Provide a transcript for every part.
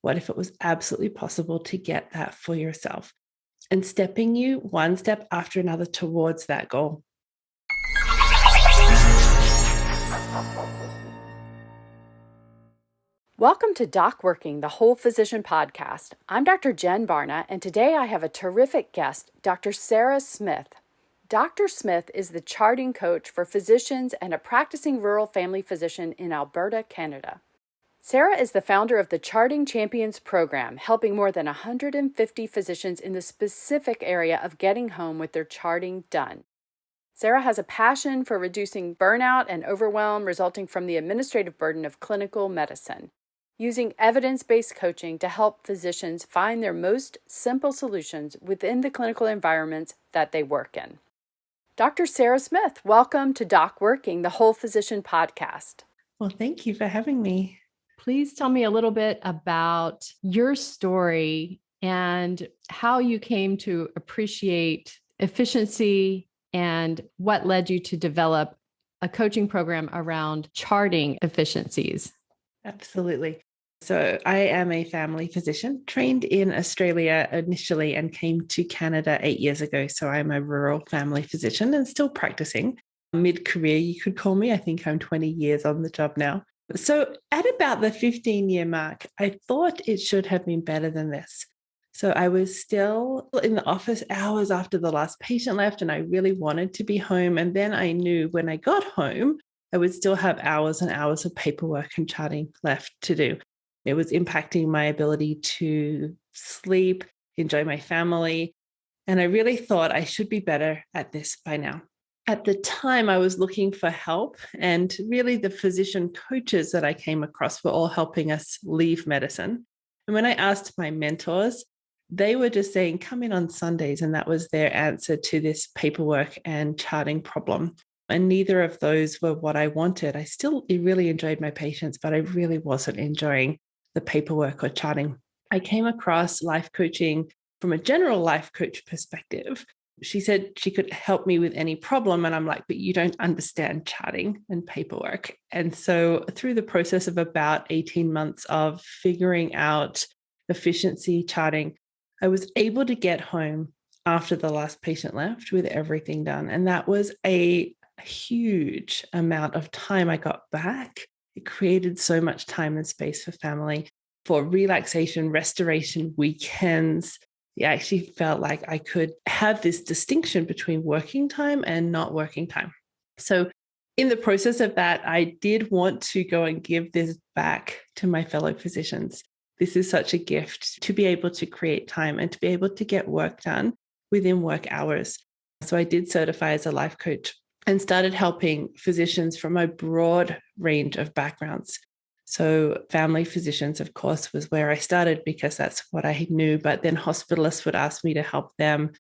What if it was absolutely possible to get that for yourself? And stepping you one step after another towards that goal. Welcome to Doc Working, the Whole Physician Podcast. I'm Dr. Jen Barna, and today I have a terrific guest, Dr. Sarah Smith. Dr. Smith is the charting coach for physicians and a practicing rural family physician in Alberta, Canada. Sarah is the founder of the Charting Champions program, helping more than 150 physicians in the specific area of getting home with their charting done. Sarah has a passion for reducing burnout and overwhelm resulting from the administrative burden of clinical medicine, using evidence-based coaching to help physicians find their most simple solutions within the clinical environments that they work in. Dr. Sarah Smith, welcome to Doc Working, the Whole Physician Podcast. Well, thank you for having me. Please tell me a little bit about your story and how you came to appreciate efficiency and what led you to develop a coaching program around charting efficiencies. Absolutely. So I am a family physician, trained in Australia initially and came to Canada 8 years ago. So I'm a rural family physician and still practicing. Mid-career, you could call me. I think I'm 20 years on the job now. So at about the 15-year mark, I thought it should have been better than this. So I was still in the office hours after the last patient left, and I really wanted to be home. And then I knew when I got home, I would still have hours and hours of paperwork and charting left to do. It was impacting my ability to sleep, enjoy my family. And I really thought I should be better at this by now. At the time, I was looking for help, and really the physician coaches that I came across were all helping us leave medicine. And when I asked my mentors, they were just saying, come in on Sundays. And that was their answer to this paperwork and charting problem. And neither of those were what I wanted. I still really enjoyed my patients, but I really wasn't enjoying the paperwork or charting. I came across life coaching from a general life coach perspective. She said she could help me with any problem. And I'm like, but you don't understand charting and paperwork. And so through the process of about 18 months of figuring out efficiency charting, I was able to get home after the last patient left with everything done. And that was a huge amount of time I got back. It created so much time and space for family, for relaxation, restoration, weekends. It actually felt like I could have this distinction between working time and not working time. So in the process of that, I did want to go and give this back to my fellow physicians. This is such a gift to be able to create time and to be able to get work done within work hours. So I did certify as a life coach and started helping physicians from a broad range of backgrounds. So family physicians, of course, was where I started because that's what I knew. But then hospitalists would ask me to help them,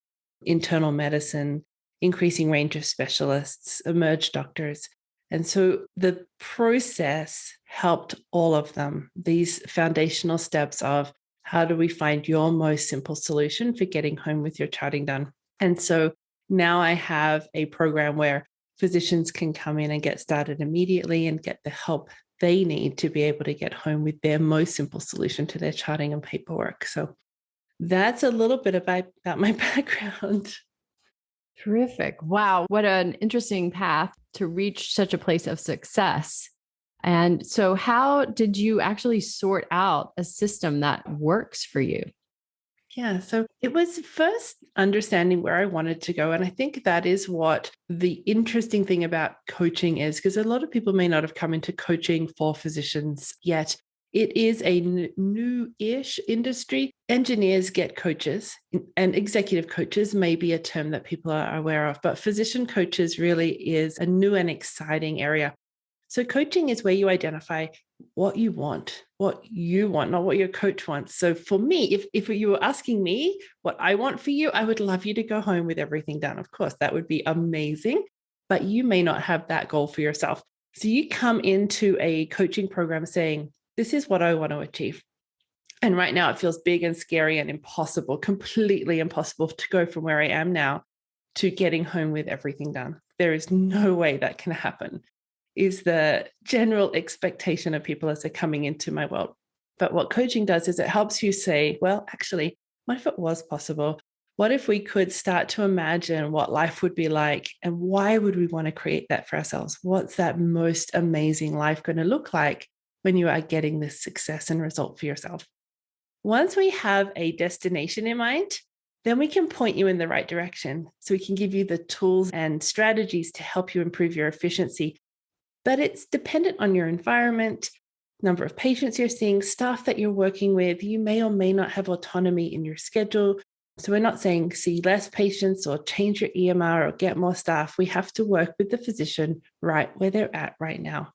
internal medicine, increasing range of specialists, emerge doctors. And so the process helped all of them, these foundational steps of how do we find your most simple solution for getting home with your charting done. And so now I have a program where physicians can come in and get started immediately and get the help they need to be able to get home with their most simple solution to their charting and paperwork. So that's a little bit about my background. Terrific. Wow. What an interesting path to reach such a place of success. And so how did you actually sort out a system that works for you? Yeah, so it was first understanding where I wanted to go. And I think that is what the interesting thing about coaching is, because a lot of people may not have come into coaching for physicians yet. It is a new-ish industry. Engineers get coaches, and executive coaches may be a term that people are aware of, but physician coaches really is a new and exciting area. So coaching is where you identify what you want, not what your coach wants. So for me, if you were asking me what I want for you, I would love you to go home with everything done. Of course, that would be amazing, but you may not have that goal for yourself. So you come into a coaching program saying, this is what I want to achieve. And right now it feels big and scary and impossible, completely impossible to go from where I am now to getting home with everything done. There is no way that can happen, is the general expectation of people as they're coming into my world. But what coaching does is it helps you say, well, actually, what if it was possible? What if we could start to imagine what life would be like? And why would we want to create that for ourselves? What's that most amazing life going to look like when you are getting this success and result for yourself? Once we have a destination in mind, then we can point you in the right direction. So we can give you the tools and strategies to help you improve your efficiency. But it's dependent on your environment, number of patients you're seeing, staff that you're working with. You may or may not have autonomy in your schedule. So we're not saying see less patients or change your EMR or get more staff. We have to work with the physician right where they're at right now.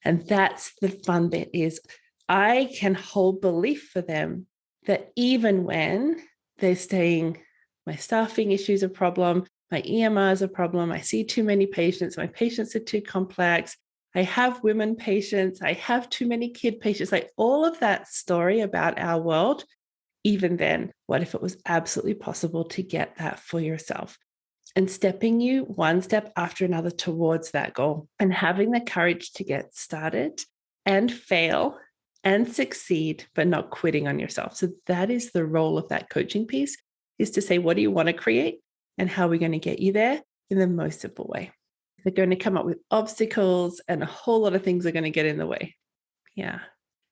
And that's the fun bit is I can hold belief for them that even when they're saying my staffing issue is a problem, my EMR is a problem, I see too many patients, my patients are too complex, I have women patients, I have too many kid patients, like all of that story about our world, even then, what if it was absolutely possible to get that for yourself? And stepping you one step after another towards that goal and having the courage to get started and fail and succeed, but not quitting on yourself. So that is the role of that coaching piece, is to say, what do you want to create and how are we going to get you there in the most simple way? They're going to come up with obstacles and a whole lot of things are going to get in the way. Yeah.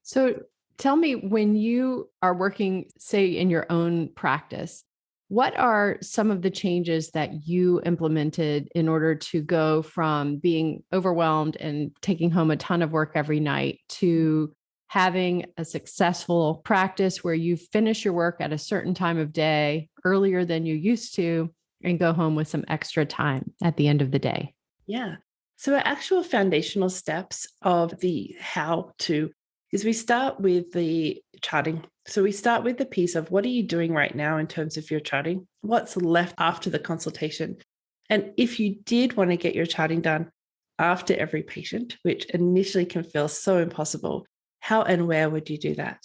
So tell me, when you are working, say, in your own practice, what are some of the changes that you implemented in order to go from being overwhelmed and taking home a ton of work every night to having a successful practice where you finish your work at a certain time of day earlier than you used to and go home with some extra time at the end of the day? Yeah. So our actual foundational steps of the how to is we start with the charting. So we start with the piece of what are you doing right now in terms of your charting? What's left after the consultation? And if you did want to get your charting done after every patient, which initially can feel so impossible, how and where would you do that?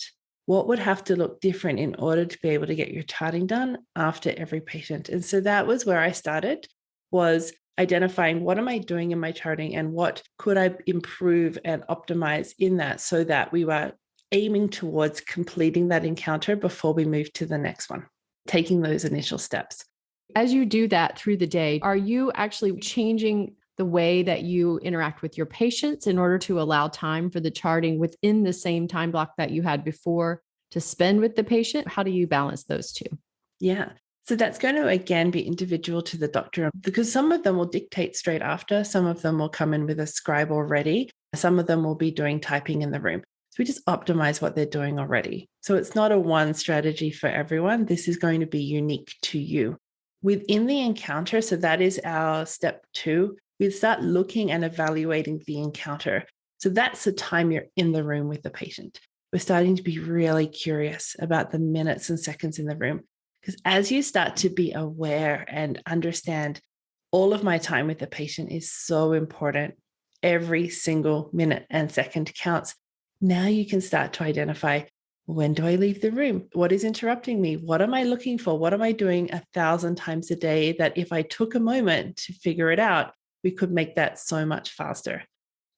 What would have to look different in order to be able to get your charting done after every patient? And so that was where I started, was identifying what am I doing in my charting and what could I improve and optimize in that so that we were aiming towards completing that encounter before we move to the next one, taking those initial steps. As you do that through the day, are you actually changing the way that you interact with your patients in order to allow time for the charting within the same time block that you had before to spend with the patient? How do you balance those two? Yeah. So that's going to, again, be individual to the doctor because some of them will dictate straight after. Some of them will come in with a scribe already. Some of them will be doing typing in the room. So we just optimize what they're doing already. So it's not a one strategy for everyone. This is going to be unique to you. Within the encounter, so that is our step 2, we start looking and evaluating the encounter. So that's the time you're in the room with the patient. We're starting to be really curious about the minutes and seconds in the room. Because as you start to be aware and understand, all of my time with the patient is so important. Every single minute and second counts. Now you can start to identify, when do I leave the room? What is interrupting me? What am I looking for? What am I doing 1,000 times a day that if I took a moment to figure it out, we could make that so much faster.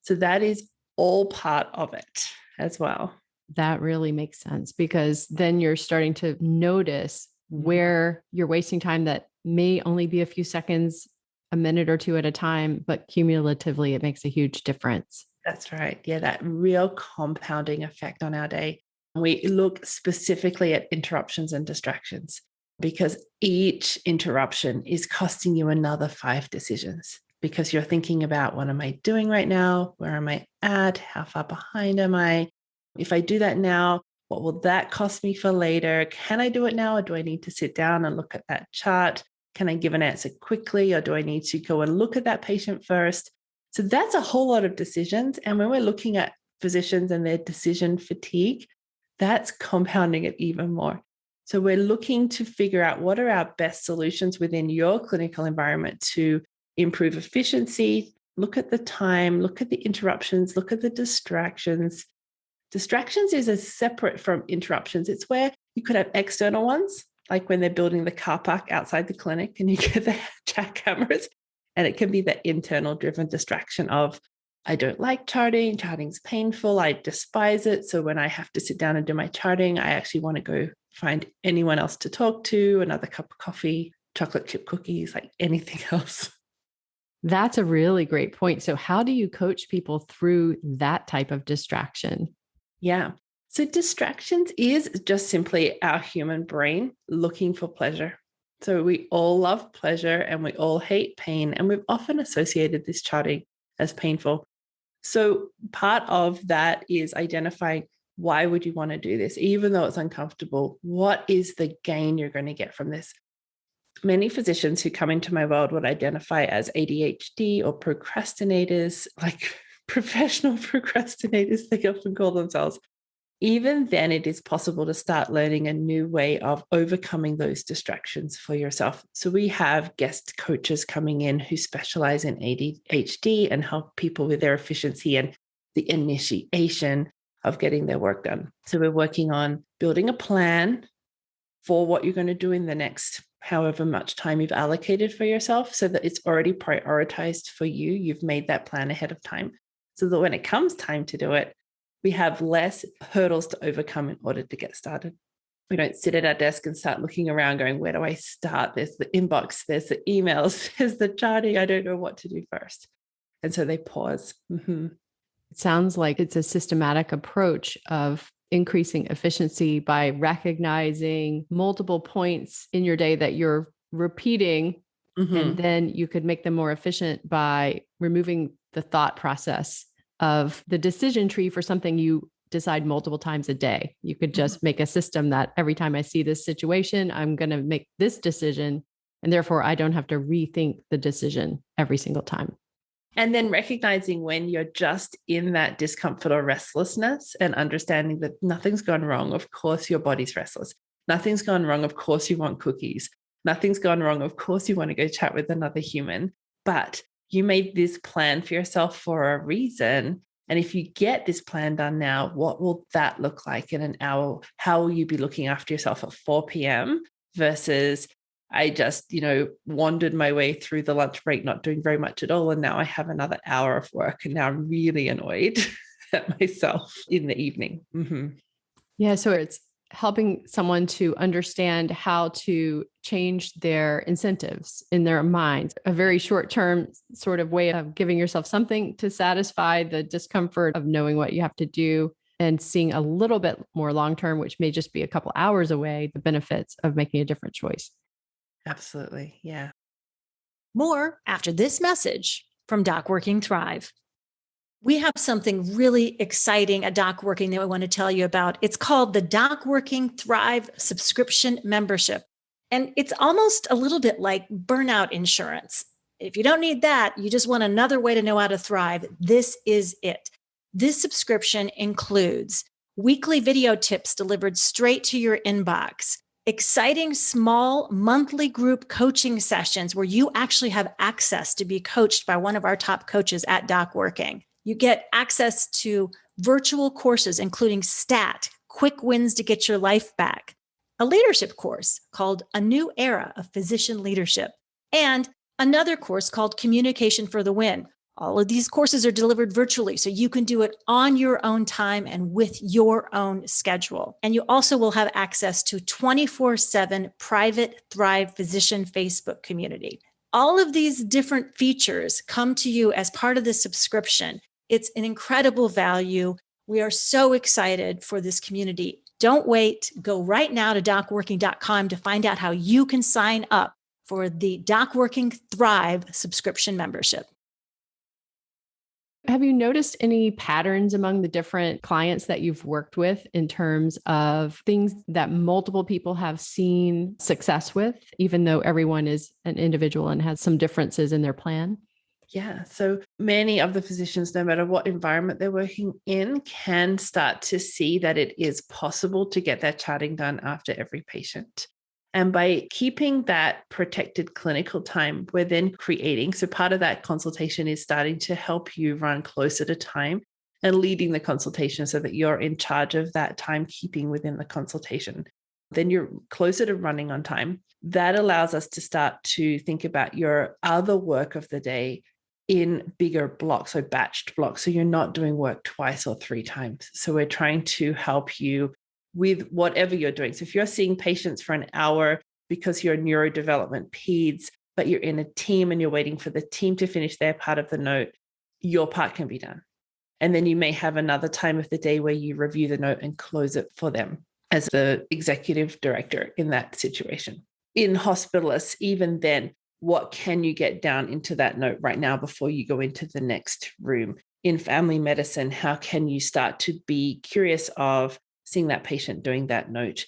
So that is all part of it as well. That really makes sense because then you're starting to notice where you're wasting time that may only be a few seconds, a minute or two at a time, but cumulatively, it makes a huge difference. That's right. Yeah, that real compounding effect on our day. We look specifically at interruptions and distractions because each interruption is costing you another 5 decisions because you're thinking about what am I doing right now? Where am I at? How far behind am I? If I do that now, what will that cost me for later? Can I do it now? Or do I need to sit down and look at that chart? Can I give an answer quickly? Or do I need to go and look at that patient first? So that's a whole lot of decisions. And when we're looking at physicians and their decision fatigue, that's compounding it even more. So we're looking to figure out what are our best solutions within your clinical environment to improve efficiency, look at the time, look at the interruptions, look at the distractions. Distractions is as separate from interruptions. It's where you could have external ones, like when they're building the car park outside the clinic and you get the jackhammers, and it can be the internal driven distraction of, I don't like charting. Charting's painful. I despise it. So when I have to sit down and do my charting, I actually want to go find anyone else to talk to, another cup of coffee, chocolate chip cookies, like anything else. That's a really great point. So how do you coach people through that type of distraction? Yeah. So distractions is just simply our human brain looking for pleasure. So we all love pleasure and we all hate pain. And we've often associated this charting as painful. So part of that is identifying, why would you want to do this? Even though it's uncomfortable, what is the gain you're going to get from this? Many physicians who come into my world would identify as ADHD or procrastinators, like professional procrastinators, they often call themselves. Even then, it is possible to start learning a new way of overcoming those distractions for yourself. So we have guest coaches coming in who specialize in ADHD and help people with their efficiency and the initiation of getting their work done. So we're working on building a plan for what you're going to do in the next however much time you've allocated for yourself, so that it's already prioritized for you. You've made that plan ahead of time, so that when it comes time to do it, we have less hurdles to overcome in order to get started. We don't sit at our desk and start looking around going, where do I start? There's the inbox, there's the emails, there's the charting. I don't know what to do first. And so they pause. Mm-hmm. It sounds like it's a systematic approach of increasing efficiency by recognizing multiple points in your day that you're repeating. Mm-hmm. And then you could make them more efficient by removing the thought process of the decision tree for something you decide multiple times a day. You could just make a system that every time I see this situation, I'm going to make this decision. And therefore, I don't have to rethink the decision every single time. And then recognizing when you're just in that discomfort or restlessness and understanding that nothing's gone wrong. Of course, your body's restless. Nothing's gone wrong. Of course, you want cookies. Nothing's gone wrong. Of course, you want to go chat with another human. But you made this plan for yourself for a reason. And if you get this plan done now, what will that look like in an hour? How will you be looking after yourself at 4 p.m. versus I just, wandered my way through the lunch break, not doing very much at all. And now I have another hour of work. And now I'm really annoyed at myself in the evening. Mm-hmm. Yeah. So it's helping someone to understand how to change their incentives in their minds, a very short-term sort of way of giving yourself something to satisfy the discomfort of knowing what you have to do, and seeing a little bit more long-term, which may just be a couple hours away, the benefits of making a different choice. Absolutely. Yeah. More after this message from Doc Working Thrive. We have something really exciting at Doc Working that we want to tell you about. It's called the Doc Working Thrive subscription membership. And it's almost a little bit like burnout insurance. If you don't need that, you just want another way to know how to thrive, this is it. This subscription includes weekly video tips delivered straight to your inbox, exciting small monthly group coaching sessions where you actually have access to be coached by one of our top coaches at Doc Working. You get access to virtual courses, including STAT, Quick Wins to Get Your Life Back, a leadership course called A New Era of Physician Leadership, and another course called Communication for the Win. All of these courses are delivered virtually, so you can do it on your own time and with your own schedule. And you also will have access to 24/7 private Thrive Physician Facebook community. All of these different features come to you as part of the subscription. It's an incredible value. We are so excited for this community. Don't wait. Go right now to docworking.com to find out how you can sign up for the Doc Working Thrive subscription membership. Have you noticed any patterns among the different clients that you've worked with in terms of things that multiple people have seen success with, even though everyone is an individual and has some differences in their plan? Yeah. So many of the physicians, no matter what environment they're working in, can start to see that it is possible to get that charting done after every patient. And by keeping that protected clinical time, we're then creating. So part of that consultation is starting to help you run closer to time and leading the consultation so that you're in charge of that timekeeping within the consultation. Then you're closer to running on time. That allows us to start to think about your other work of the day. in bigger blocks, so batched blocks. So you're not doing work twice or 3 times. So we're trying to help you with whatever you're doing. So if you're seeing patients for an hour because you're neurodevelopment peds, but you're in a team and you're waiting for the team to finish their part of the note, your part can be done. And then you may have another time of the day where you review the note and close it for them as the executive director in that situation. In hospitalists, even then, what can you get down into that note right now before you go into the next room? In family medicine, how can you start to be curious of seeing that patient doing that note?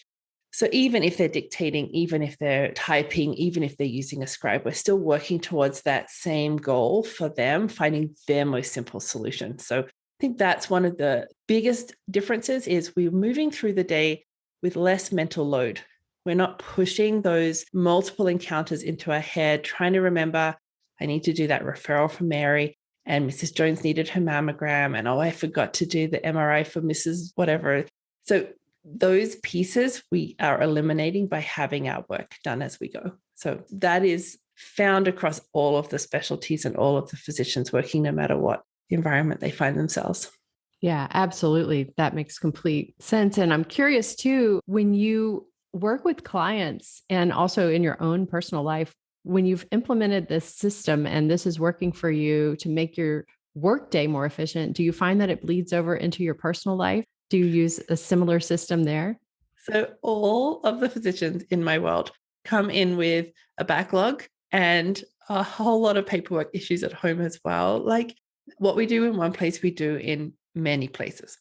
So even if they're dictating, even if they're typing, even if they're using a scribe, we're still working towards that same goal for them, finding their most simple solution. So I think that's one of the biggest differences is we're moving through the day with less mental load. We're not pushing those multiple encounters into our head, trying to remember, I need to do that referral for Mary, and Mrs. Jones needed her mammogram, and I forgot to do the MRI for Mrs. whatever. So those pieces we are eliminating by having our work done as we go. So that is found across all of the specialties and all of the physicians working, no matter what environment they find themselves. Yeah, absolutely. That makes complete sense. And I'm curious too, when you work with clients and also in your own personal life, when you've implemented this system and this is working for you to make your workday more efficient, do you find that it bleeds over into your personal life? Do you use a similar system there? So all of the physicians in my world come in with a backlog and a whole lot of paperwork issues at home as well. Like what we do in one place, we do in many places.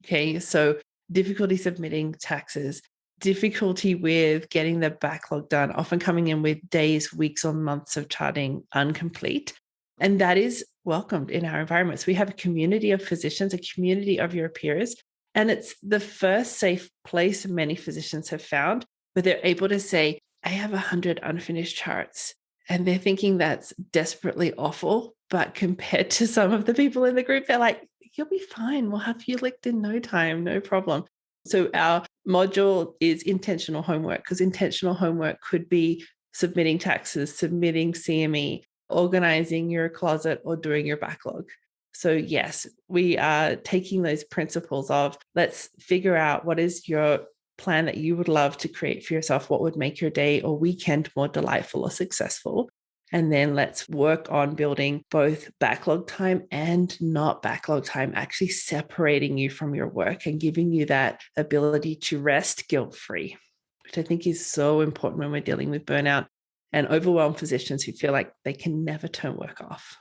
Okay, so difficulty submitting taxes, difficulty with getting the backlog done, often coming in with days, weeks, or months of charting incomplete. And that is welcomed in our environments. We have a community of physicians, a community of your peers, and it's the first safe place many physicians have found where they're able to say, I have 100 unfinished charts. And they're thinking that's desperately awful. But compared to some of the people in the group, they're like, you'll be fine. We'll have you licked in no time, no problem. So our module is intentional homework, because intentional homework could be submitting taxes, submitting CME, organizing your closet, or doing your backlog. So yes, we are taking those principles of let's figure out what is your plan that you would love to create for yourself, what would make your day or weekend more delightful or successful. And then let's work on building both backlog time and not backlog time, actually separating you from your work and giving you that ability to rest guilt-free, which I think is so important when we're dealing with burnout and overwhelmed physicians who feel like they can never turn work off.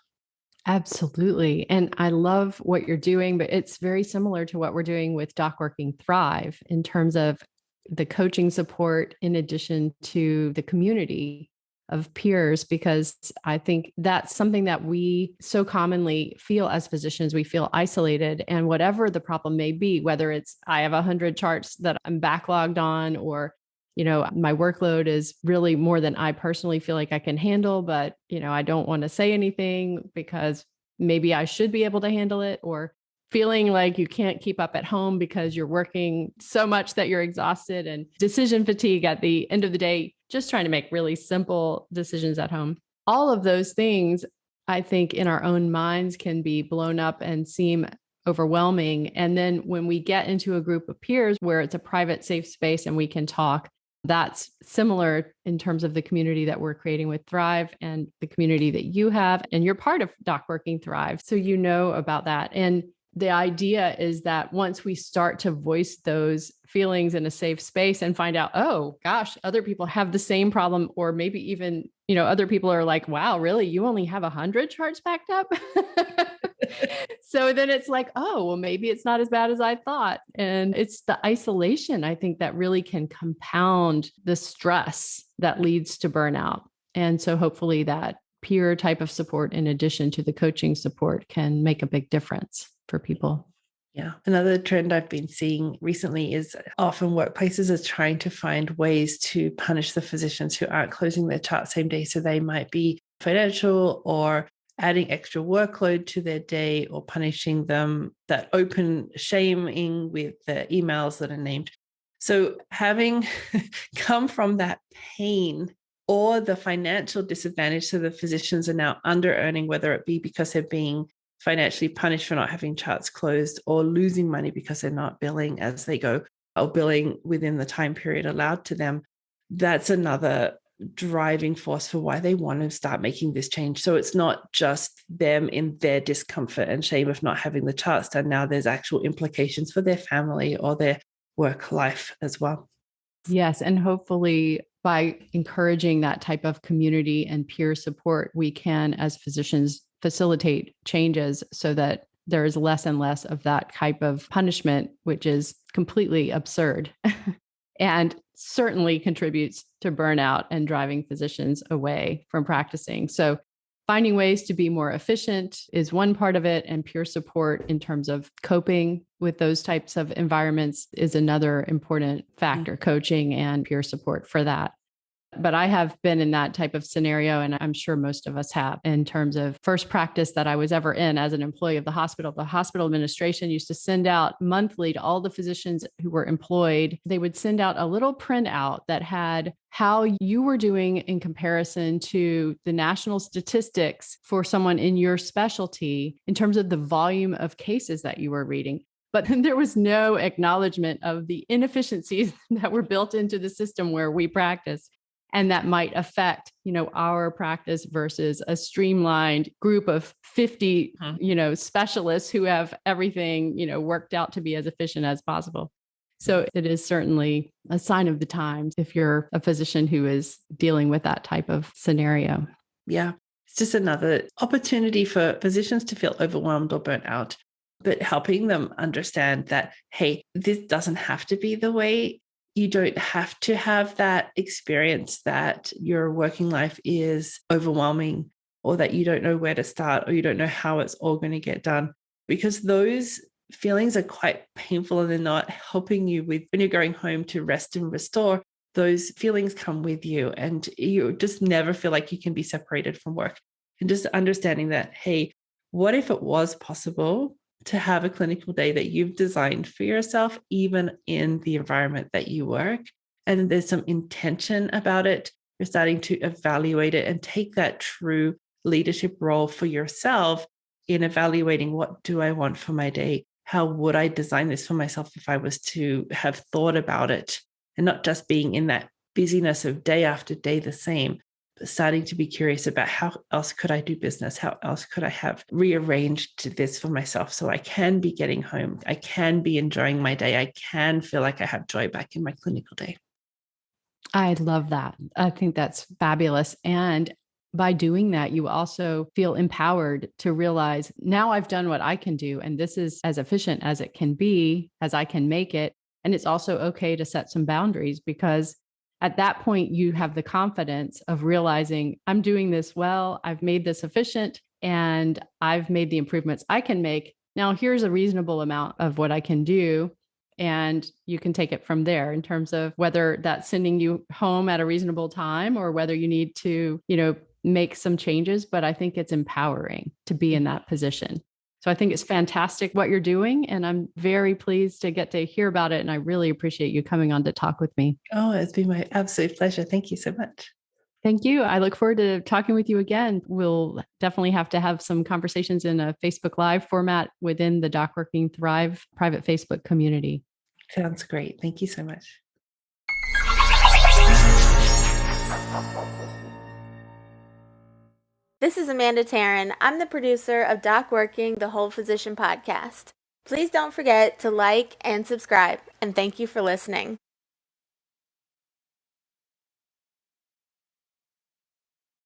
Absolutely. And I love what you're doing, but it's very similar to what we're doing with Doc Working Thrive in terms of the coaching support in addition to the community of peers, because I think that's something that we so commonly feel as physicians. We feel isolated, and whatever the problem may be, whether it's I have 100 charts that I'm backlogged on, or my workload is really more than I personally feel like I can handle, but I don't want to say anything because maybe I should be able to handle it, or feeling like you can't keep up at home because you're working so much that you're exhausted, and decision fatigue at the end of the day, just trying to make really simple decisions at home. All of those things, I think, in our own minds can be blown up and seem overwhelming. And then when we get into a group of peers where it's a private, safe space and we can talk, that's similar in terms of the community that we're creating with Thrive and the community that you have. And you're part of Doc Working Thrive, so you know about that. And the idea is that once we start to voice those feelings in a safe space and find out, oh gosh, other people have the same problem, or maybe even, other people are like, wow, really? You only have 100 charts backed up? So then it's like, oh, well, maybe it's not as bad as I thought. And it's the isolation, I think, that really can compound the stress that leads to burnout. And so hopefully that peer type of support, in addition to the coaching support, can make a big difference for people. Yeah. Another trend I've been seeing recently is often workplaces are trying to find ways to punish the physicians who aren't closing their chart same day. So they might be financial or adding extra workload to their day, or punishing them, that open shaming with the emails that are named. So having come from that pain or the financial disadvantage. So the physicians are now under earning, whether it be because they're being financially punished for not having charts closed, or losing money because they're not billing as they go, or billing within the time period allowed to them. That's another driving force for why they want to start making this change. So it's not just them in their discomfort and shame of not having the charts done. Now there's actual implications for their family or their work life as well. Yes. And hopefully by encouraging that type of community and peer support, we can, as physicians, facilitate changes so that there is less and less of that type of punishment, which is completely absurd and certainly contributes to burnout and driving physicians away from practicing. So finding ways to be more efficient is one part of it, and peer support in terms of coping with those types of environments is another important factor, coaching and peer support for that. But I have been in that type of scenario, and I'm sure most of us have, in terms of first practice that I was ever in as an employee of the hospital. The hospital administration used to send out monthly to all the physicians who were employed. They would send out a little printout that had how you were doing in comparison to the national statistics for someone in your specialty in terms of the volume of cases that you were reading. But then there was no acknowledgement of the inefficiencies that were built into the system where we practice. And that might affect, our practice versus a streamlined group of 50, specialists who have everything, worked out to be as efficient as possible. So it is certainly a sign of the times if you're a physician who is dealing with that type of scenario. Yeah. It's just another opportunity for physicians to feel overwhelmed or burnt out, but helping them understand that, hey, this doesn't have to be the way. You don't have to have that experience that your working life is overwhelming, or that you don't know where to start, or you don't know how it's all going to get done, because those feelings are quite painful and they're not helping you with when you're going home to rest and restore. Those feelings come with you and you just never feel like you can be separated from work. And just understanding that, hey, what if it was possible to have a clinical day that you've designed for yourself, even in the environment that you work, and there's some intention about it. You're starting to evaluate it and take that true leadership role for yourself in evaluating, what do I want for my day? How would I design this for myself if I was to have thought about it, and not just being in that busyness of day after day the same, starting to be curious about how else could I do business? How else could I have rearranged this for myself so I can be getting home? I can be enjoying my day. I can feel like I have joy back in my clinical day. I love that. I think that's fabulous. And by doing that, you also feel empowered to realize, now I've done what I can do, and this is as efficient as it can be, as I can make it. And it's also okay to set some boundaries, because at that point, you have the confidence of realizing, I'm doing this well, I've made this efficient, and I've made the improvements I can make. Now, here's a reasonable amount of what I can do. And you can take it from there in terms of whether that's sending you home at a reasonable time or whether you need to, make some changes. But I think it's empowering to be in that position. So I think it's fantastic what you're doing, and I'm very pleased to get to hear about it. And I really appreciate you coming on to talk with me. Oh, it's been my absolute pleasure. Thank you so much. Thank you. I look forward to talking with you again. We'll definitely have to have some conversations in a Facebook Live format within the Doc Working Thrive private Facebook community. Sounds great. Thank you so much. This is Amanda Taryn. I'm the producer of Doc Working, the Whole Physician podcast. Please don't forget to like and subscribe, and thank you for listening.